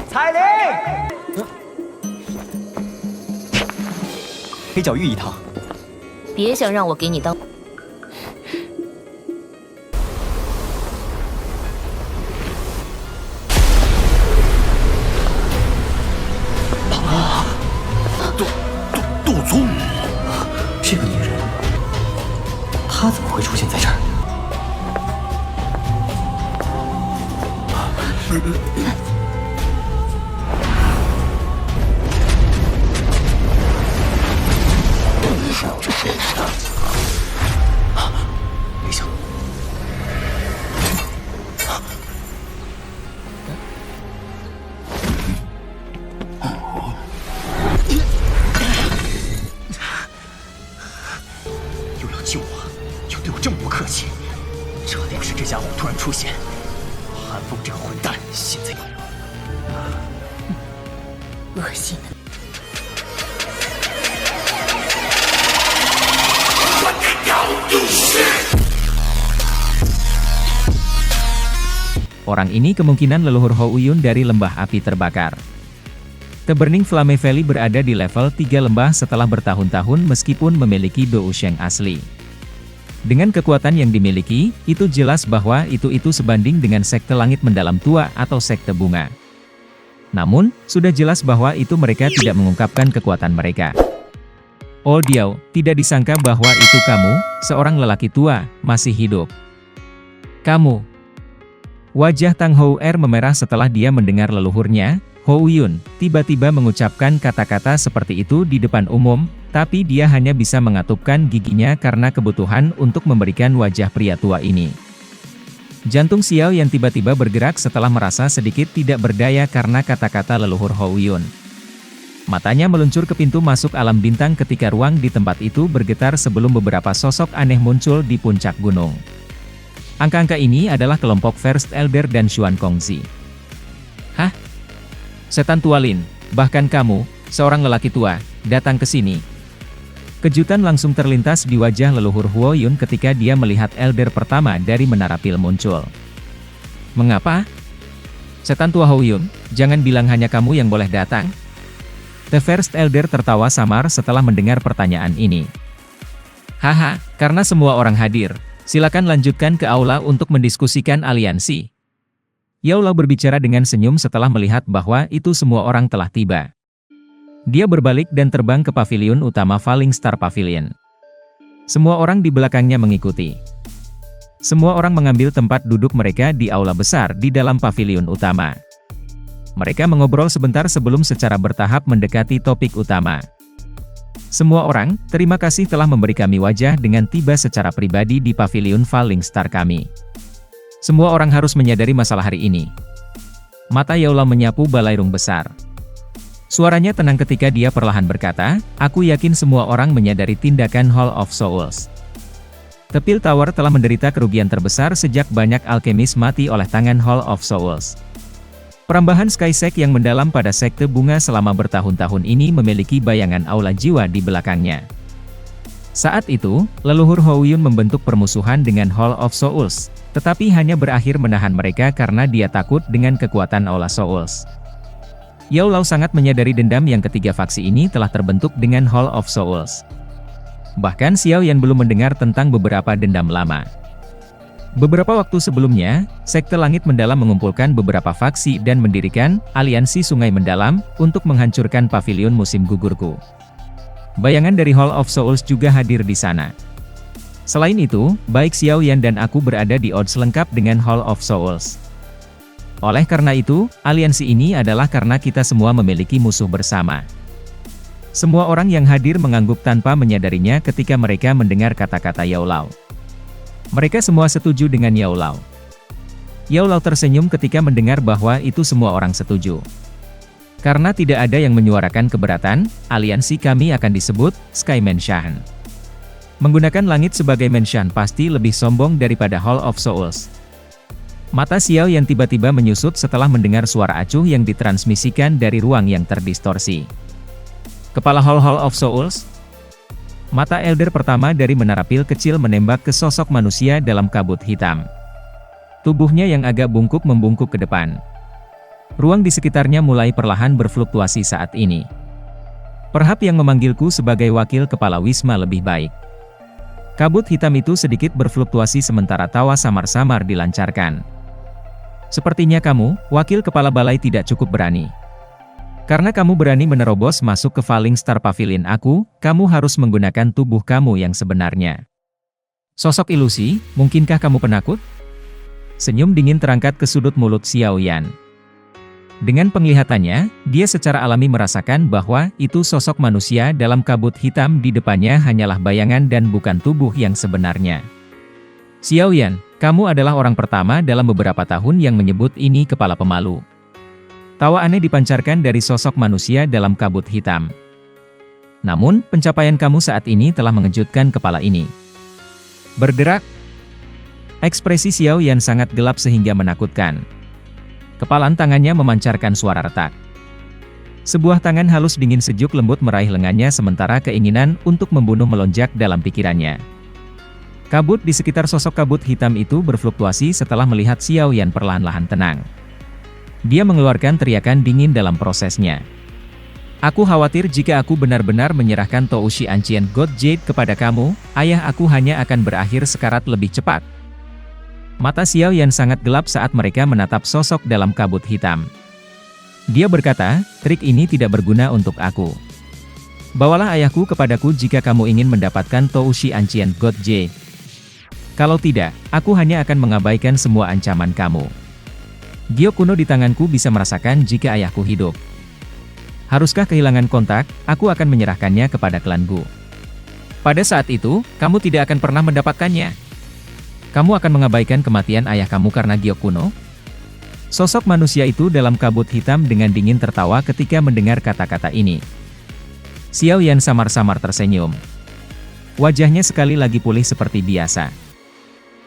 彩铃，黑角玉一趟。别想让我给你当。杜宗，这个女人，她怎么会出现在这儿？别想！又要救我，又对我这么不客气，这定是这家伙突然出现。韩风这个混蛋，现在恶心的。 Orang ini kemungkinan leluhur Hou Yun dari lembah api terbakar. The Burning Flame Valley berada di level 3 lembah setelah bertahun-tahun meskipun memiliki Do Sheng asli. Dengan kekuatan yang dimiliki, itu jelas bahwa itu sebanding dengan sekte langit mendalam tua atau sekte bunga. Namun, sudah jelas bahwa itu mereka tidak mengungkapkan kekuatan mereka. Oh Diao, tidak disangka bahwa itu kamu, seorang lelaki tua, masih hidup. Kamu. Wajah Tang Houer memerah setelah dia mendengar leluhurnya, Hou Yun, tiba-tiba mengucapkan kata-kata seperti itu di depan umum, tapi dia hanya bisa mengatupkan giginya karena kebutuhan untuk memberikan wajah pria tua ini. Jantung Xiao yang tiba-tiba bergerak setelah merasa sedikit tidak berdaya karena kata-kata leluhur Hou Yun. Matanya meluncur ke pintu masuk alam bintang ketika ruang di tempat itu bergetar sebelum beberapa sosok aneh muncul di puncak gunung. Angka-angka ini adalah kelompok First Elder dan Xuan Kongzi. Hah? Setan tua Lin, bahkan kamu, seorang lelaki tua, datang ke sini. Kejutan langsung terlintas di wajah leluhur Huo Yun ketika dia melihat Elder pertama dari Menara Pil muncul. Mengapa? Setan tua Hou Yun, jangan bilang hanya kamu yang boleh datang. The First Elder tertawa samar setelah mendengar pertanyaan ini. Haha, karena semua orang hadir. Silakan lanjutkan ke aula untuk mendiskusikan aliansi. Yao Lao berbicara dengan senyum setelah melihat bahwa itu semua orang telah tiba. Dia berbalik dan terbang ke pavilion utama Falling Star Pavilion. Semua orang di belakangnya mengikuti. Semua orang mengambil tempat duduk mereka di aula besar di dalam pavilion utama. Mereka mengobrol sebentar sebelum secara bertahap mendekati topik utama. Semua orang, terima kasih telah memberi kami wajah dengan tiba secara pribadi di pavilion Falling Star kami. Semua orang harus menyadari masalah hari ini. Mata Yao Lao menyapu balairung besar. Suaranya tenang ketika dia perlahan berkata, aku yakin semua orang menyadari tindakan Hall of Souls. The Pil Tower telah menderita kerugian terbesar sejak banyak alkemis mati oleh tangan Hall of Souls. Perambahan Skysec yang mendalam pada sekte bunga selama bertahun-tahun ini memiliki bayangan aula jiwa di belakangnya. Saat itu, leluhur Hou Yun membentuk permusuhan dengan Hall of Souls, tetapi hanya berakhir menahan mereka karena dia takut dengan kekuatan aula Souls. Yao Lao sangat menyadari dendam yang ketiga faksi ini telah terbentuk dengan Hall of Souls. Bahkan Xiao Yan belum mendengar tentang beberapa dendam lama. Beberapa waktu sebelumnya, Sekte Langit Mendalam mengumpulkan beberapa faksi dan mendirikan Aliansi Sungai Mendalam untuk menghancurkan pavilion musim gugurku. Bayangan dari Hall of Souls juga hadir di sana. Selain itu, baik Xiao Yan dan aku berada di odds lengkap dengan Hall of Souls. Oleh karena itu, aliansi ini adalah karena kita semua memiliki musuh bersama. Semua orang yang hadir mengangguk tanpa menyadarinya ketika mereka mendengar kata-kata Yao Lao. Mereka semua setuju dengan Yao Lao. Yao Lao tersenyum ketika mendengar bahwa itu semua orang setuju. Karena tidak ada yang menyuarakan keberatan, aliansi kami akan disebut Sky Menshan. Menggunakan langit sebagai Menshan pasti lebih sombong daripada Hall of Souls. Mata Xiao yang tiba-tiba menyusut setelah mendengar suara acuh yang ditransmisikan dari ruang yang terdistorsi. Kepala Hall of Souls? Mata Elder pertama dari Menara Pil kecil menembak ke sosok manusia dalam kabut hitam. Tubuhnya yang agak bungkuk membungkuk ke depan. Ruang di sekitarnya mulai perlahan berfluktuasi saat ini. Perhap yang memanggilku sebagai wakil kepala Wisma lebih baik. Kabut hitam itu sedikit berfluktuasi sementara tawa samar-samar dilancarkan. Sepertinya kamu, wakil kepala balai tidak cukup berani. Karena kamu berani menerobos masuk ke Falling Star Pavilion aku, kamu harus menggunakan tubuh kamu yang sebenarnya. Sosok ilusi, mungkinkah kamu penakut? Senyum dingin terangkat ke sudut mulut Xiao Yan. Dengan penglihatannya, dia secara alami merasakan bahwa itu sosok manusia dalam kabut hitam di depannya hanyalah bayangan dan bukan tubuh yang sebenarnya. Xiao Yan, kamu adalah orang pertama dalam beberapa tahun yang menyebut ini kepala pemalu. Tawa aneh dipancarkan dari sosok manusia dalam kabut hitam. Namun, pencapaian kamu saat ini telah mengejutkan kepala ini. Bergerak. Ekspresi Xiao Yan sangat gelap sehingga menakutkan. Kepalan tangannya memancarkan suara retak. Sebuah tangan halus dingin sejuk lembut meraih lengannya sementara keinginan untuk membunuh melonjak dalam pikirannya. Kabut di sekitar sosok kabut hitam itu berfluktuasi setelah melihat Xiao Yan perlahan-lahan tenang. Dia mengeluarkan teriakan dingin dalam prosesnya. Aku khawatir jika aku benar-benar menyerahkan Toushi Ancient God Jade kepada kamu, ayah aku hanya akan berakhir sekarat lebih cepat. Mata Xiao Yan sangat gelap saat mereka menatap sosok dalam kabut hitam. Dia berkata, trik ini tidak berguna untuk aku. Bawalah ayahku kepadaku jika kamu ingin mendapatkan Toushi Ancient God Jade. Kalau tidak, aku hanya akan mengabaikan semua ancaman kamu. Giok kuno di tanganku bisa merasakan jika ayahku hidup. Haruskah kehilangan kontak, aku akan menyerahkannya kepada klanku. Pada saat itu, kamu tidak akan pernah mendapatkannya. Kamu akan mengabaikan kematian ayah kamu karena giok kuno? Sosok manusia itu dalam kabut hitam dengan dingin tertawa ketika mendengar kata-kata ini. Xiao Yan samar-samar tersenyum. Wajahnya sekali lagi pulih seperti biasa.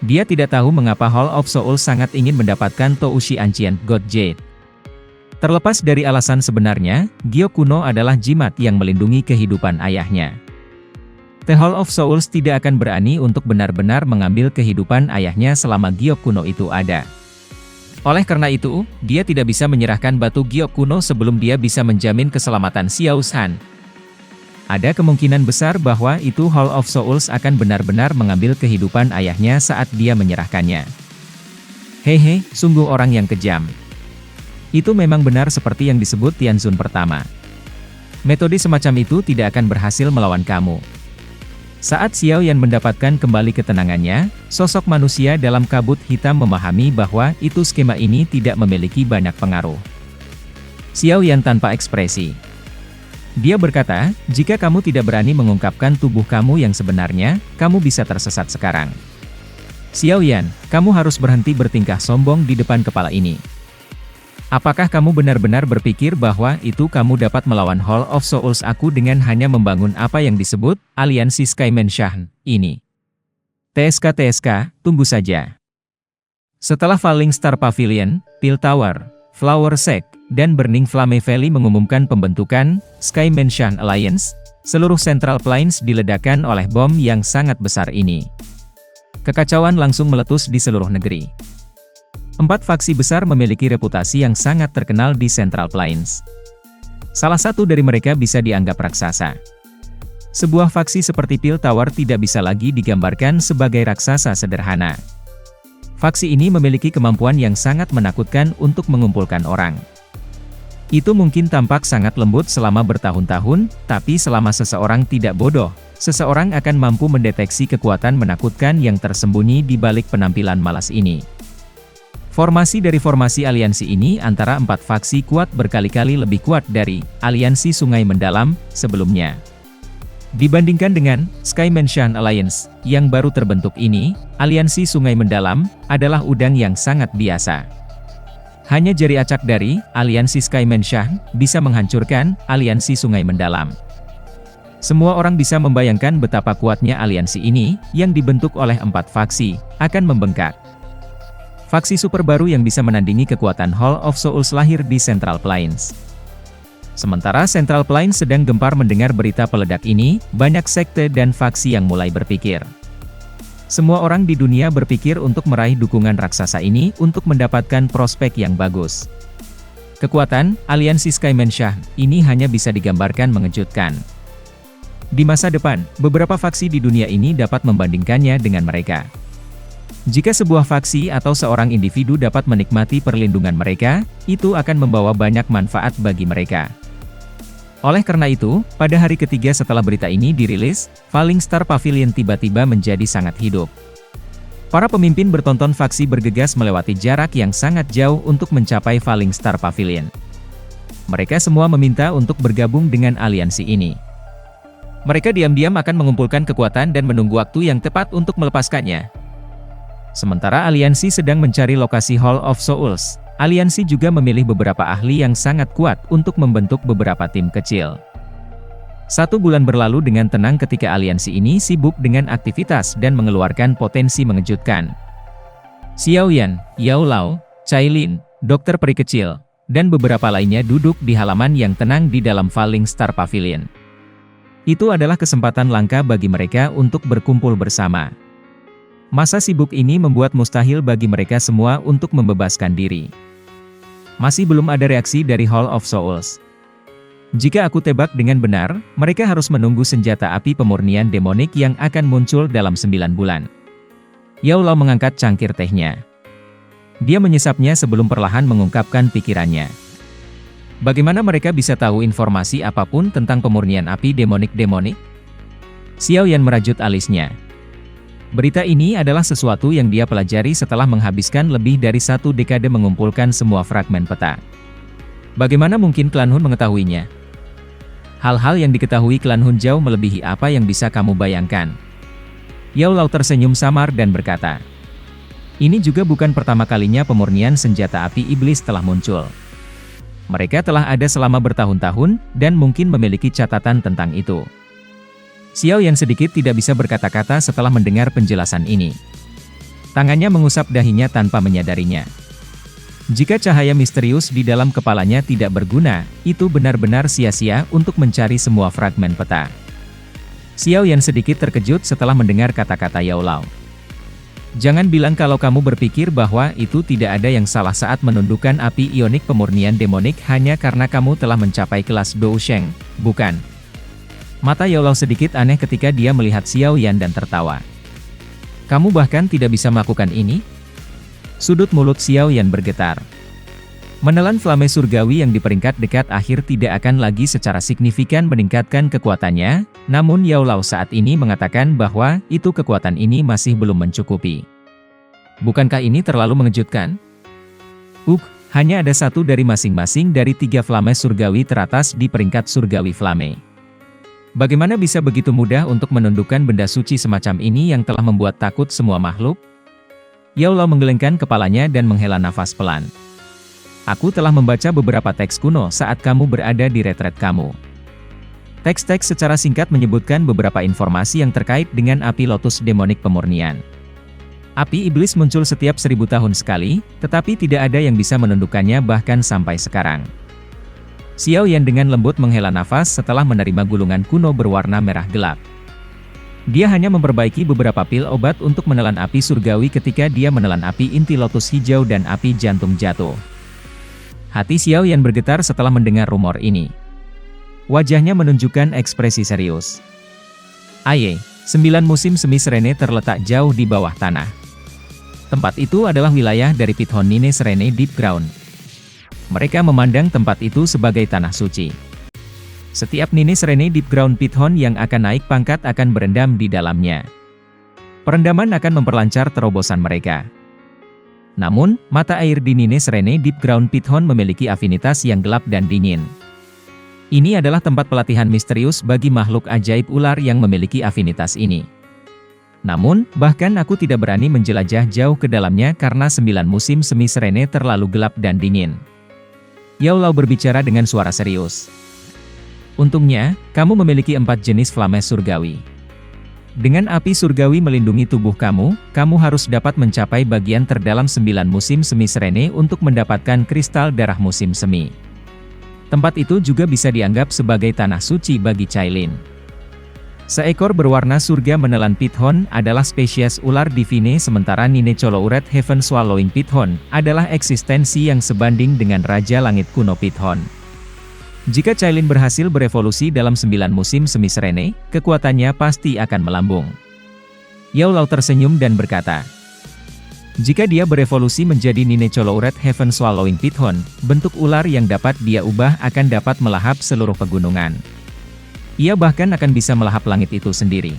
Dia tidak tahu mengapa Hall of Souls sangat ingin mendapatkan Toushi Ancient God Jade. Terlepas dari alasan sebenarnya, giok kuno adalah jimat yang melindungi kehidupan ayahnya. The Hall of Souls tidak akan berani untuk benar-benar mengambil kehidupan ayahnya selama giok kuno itu ada. Oleh karena itu, dia tidak bisa menyerahkan batu giok kuno sebelum dia bisa menjamin keselamatan Xiao Shan. Ada kemungkinan besar bahwa itu Hall of Souls akan benar-benar mengambil kehidupan ayahnya saat dia menyerahkannya. Hehe, sungguh orang yang kejam. Itu memang benar seperti yang disebut Tianzun pertama. Metode semacam itu tidak akan berhasil melawan kamu. Saat Xiao Yan mendapatkan kembali ketenangannya, sosok manusia dalam kabut hitam memahami bahwa itu skema ini tidak memiliki banyak pengaruh. Xiao Yan tanpa ekspresi. Dia berkata, jika kamu tidak berani mengungkapkan tubuh kamu yang sebenarnya, kamu bisa tersesat sekarang. Xiao Yan, kamu harus berhenti bertingkah sombong di depan kepala ini. Apakah kamu benar-benar berpikir bahwa itu kamu dapat melawan Hall of Souls aku dengan hanya membangun apa yang disebut aliansi Skyman Shah ini? TSK, tunggu saja. Setelah Falling Star Pavilion, Peel Tower, Flower Sect, dan Burning Flame Valley mengumumkan pembentukan Skyman Shah Alliance, seluruh Central Plains diledakkan oleh bom yang sangat besar ini. Kekacauan langsung meletus di seluruh negeri. 4 faksi besar memiliki reputasi yang sangat terkenal di Central Plains. Salah satu dari mereka bisa dianggap raksasa. Sebuah faksi seperti Peel Tower tidak bisa lagi digambarkan sebagai raksasa sederhana. Faksi ini memiliki kemampuan yang sangat menakutkan untuk mengumpulkan orang. Itu mungkin tampak sangat lembut selama bertahun-tahun, tapi selama seseorang tidak bodoh, seseorang akan mampu mendeteksi kekuatan menakutkan yang tersembunyi di balik penampilan malas ini. Formasi dari formasi aliansi ini antara 4 faksi kuat berkali-kali lebih kuat dari aliansi Sungai Mendalam sebelumnya. Dibandingkan dengan Skyman Shah Alliance yang baru terbentuk ini, aliansi Sungai Mendalam adalah udang yang sangat biasa. Hanya jari acak dari aliansi Skyman Shah bisa menghancurkan aliansi Sungai Mendalam. Semua orang bisa membayangkan betapa kuatnya aliansi ini yang dibentuk oleh 4 faksi akan membengkak. Faksi super baru yang bisa menandingi kekuatan Hall of Souls lahir di Central Plains. Sementara Central Plains sedang gempar mendengar berita peledak ini, banyak sekte dan faksi yang mulai berpikir. Semua orang di dunia berpikir untuk meraih dukungan raksasa ini untuk mendapatkan prospek yang bagus. Kekuatan aliansi Skymanshah ini hanya bisa digambarkan mengejutkan. Di masa depan, beberapa faksi di dunia ini dapat membandingkannya dengan mereka. Jika sebuah faksi atau seorang individu dapat menikmati perlindungan mereka, itu akan membawa banyak manfaat bagi mereka. Oleh karena itu, pada hari ketiga setelah berita ini dirilis, Falling Star Pavilion tiba-tiba menjadi sangat hidup. Para pemimpin bertonton faksi bergegas melewati jarak yang sangat jauh untuk mencapai Falling Star Pavilion. Mereka semua meminta untuk bergabung dengan aliansi ini. Mereka diam-diam akan mengumpulkan kekuatan dan menunggu waktu yang tepat untuk melepaskannya. Sementara aliansi sedang mencari lokasi Hall of Souls, aliansi juga memilih beberapa ahli yang sangat kuat untuk membentuk beberapa tim kecil. 1 bulan berlalu dengan tenang ketika aliansi ini sibuk dengan aktivitas dan mengeluarkan potensi mengejutkan. Xiao Yan, Yao Lao, Cailin, Dokter Peri Kecil, dan beberapa lainnya duduk di halaman yang tenang di dalam Falling Star Pavilion. Itu adalah kesempatan langka bagi mereka untuk berkumpul bersama. Masa sibuk ini membuat mustahil bagi mereka semua untuk membebaskan diri. Masih belum ada reaksi dari Hall of Souls. Jika aku tebak dengan benar, mereka harus menunggu senjata api pemurnian demonik yang akan muncul dalam 9 bulan. Yao Lao mengangkat cangkir tehnya. Dia menyesapnya sebelum perlahan mengungkapkan pikirannya. Bagaimana mereka bisa tahu informasi apapun tentang pemurnian api demonik-demonik? Xiao Yan merajut alisnya. Berita ini adalah sesuatu yang dia pelajari setelah menghabiskan lebih dari 1 dekade mengumpulkan semua fragmen peta. Bagaimana mungkin klan Hun mengetahuinya? Hal-hal yang diketahui klan Hun jauh melebihi apa yang bisa kamu bayangkan. Yao Lao tersenyum samar dan berkata, ini juga bukan pertama kalinya pemurnian senjata api iblis telah muncul. Mereka telah ada selama bertahun-tahun, dan mungkin memiliki catatan tentang itu. Xiao Yan sedikit tidak bisa berkata-kata setelah mendengar penjelasan ini. Tangannya mengusap dahinya tanpa menyadarinya. Jika cahaya misterius di dalam kepalanya tidak berguna, itu benar-benar sia-sia untuk mencari semua fragmen peta. Xiao Yan sedikit terkejut setelah mendengar kata-kata Yao Lao. Jangan bilang kalau kamu berpikir bahwa itu tidak ada yang salah saat menundukkan api ionik pemurnian demonik hanya karena kamu telah mencapai kelas Dou Sheng, bukan? Mata Yao Lao sedikit aneh ketika dia melihat Xiao Yan dan tertawa. Kamu bahkan tidak bisa melakukan ini? Sudut mulut Xiao Yan bergetar. Menelan flame surgawi yang di peringkat dekat akhir tidak akan lagi secara signifikan meningkatkan kekuatannya, namun Yao Lao saat ini mengatakan bahwa itu kekuatan ini masih belum mencukupi. Bukankah ini terlalu mengejutkan? Hanya ada 1 dari masing-masing dari 3 flame surgawi teratas di peringkat surgawi flame. Bagaimana bisa begitu mudah untuk menundukkan benda suci semacam ini yang telah membuat takut semua makhluk? Yao Lao menggelengkan kepalanya dan menghela nafas pelan. Aku telah membaca beberapa teks kuno saat kamu berada di retret kamu. Teks-teks secara singkat menyebutkan beberapa informasi yang terkait dengan api lotus demonik pemurnian. Api iblis muncul setiap 1000 tahun sekali, tetapi tidak ada yang bisa menundukkannya bahkan sampai sekarang. Xiao Yan dengan lembut menghela nafas setelah menerima gulungan kuno berwarna merah gelap. Dia hanya memperbaiki beberapa pil obat untuk menelan api surgawi ketika dia menelan api inti lotus hijau dan api jantung jatuh. Hati Xiao Yan bergetar setelah mendengar rumor ini. Wajahnya menunjukkan ekspresi serius. 9 musim semi Serene terletak jauh di bawah tanah. Tempat itu adalah wilayah dari Pithon Nine Serene Deep Ground. Mereka memandang tempat itu sebagai tanah suci. Setiap Nine Serene Deep Ground Pithon yang akan naik pangkat akan berendam di dalamnya. Perendaman akan memperlancar terobosan mereka. Namun, mata air di Nine Serene Deep Ground Pithon memiliki afinitas yang gelap dan dingin. Ini adalah tempat pelatihan misterius bagi makhluk ajaib ular yang memiliki afinitas ini. Namun, bahkan aku tidak berani menjelajah jauh ke dalamnya karena 9 musim semi Serene terlalu gelap dan dingin. Yao Lao berbicara dengan suara serius. Untungnya, kamu memiliki 4 jenis flame surgawi. Dengan api surgawi melindungi tubuh kamu, kamu harus dapat mencapai bagian terdalam 9 musim semi Serene untuk mendapatkan kristal darah musim semi. Tempat itu juga bisa dianggap sebagai tanah suci bagi Cailin. Seekor berwarna surga menelan Python adalah spesies ular divine sementara Nine Cholouret Heaven Swallowing Python adalah eksistensi yang sebanding dengan Raja Langit kuno Python. Jika Cailin berhasil berevolusi dalam 9 musim semi serene, kekuatannya pasti akan melambung. Yao Lao tersenyum dan berkata, jika dia berevolusi menjadi Nine Cholouret Heaven Swallowing Python, bentuk ular yang dapat dia ubah akan dapat melahap seluruh pegunungan. Ia bahkan akan bisa melahap langit itu sendiri.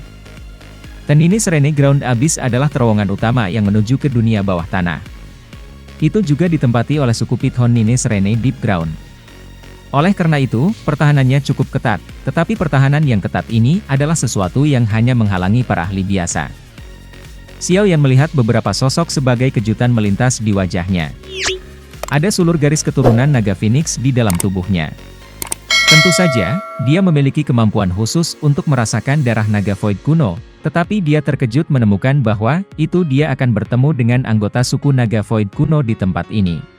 Nine Serene Ground Abyss adalah terowongan utama yang menuju ke dunia bawah tanah. Itu juga ditempati oleh suku Python Nine Serene Deep Ground. Oleh karena itu, pertahanannya cukup ketat, tetapi pertahanan yang ketat ini adalah sesuatu yang hanya menghalangi para ahli biasa. Xiao Yan melihat beberapa sosok sebagai kejutan melintas di wajahnya. Ada sulur garis keturunan naga Phoenix di dalam tubuhnya. Tentu saja, dia memiliki kemampuan khusus untuk merasakan darah naga Void kuno, tetapi dia terkejut menemukan bahwa itu dia akan bertemu dengan anggota suku naga Void kuno di tempat ini.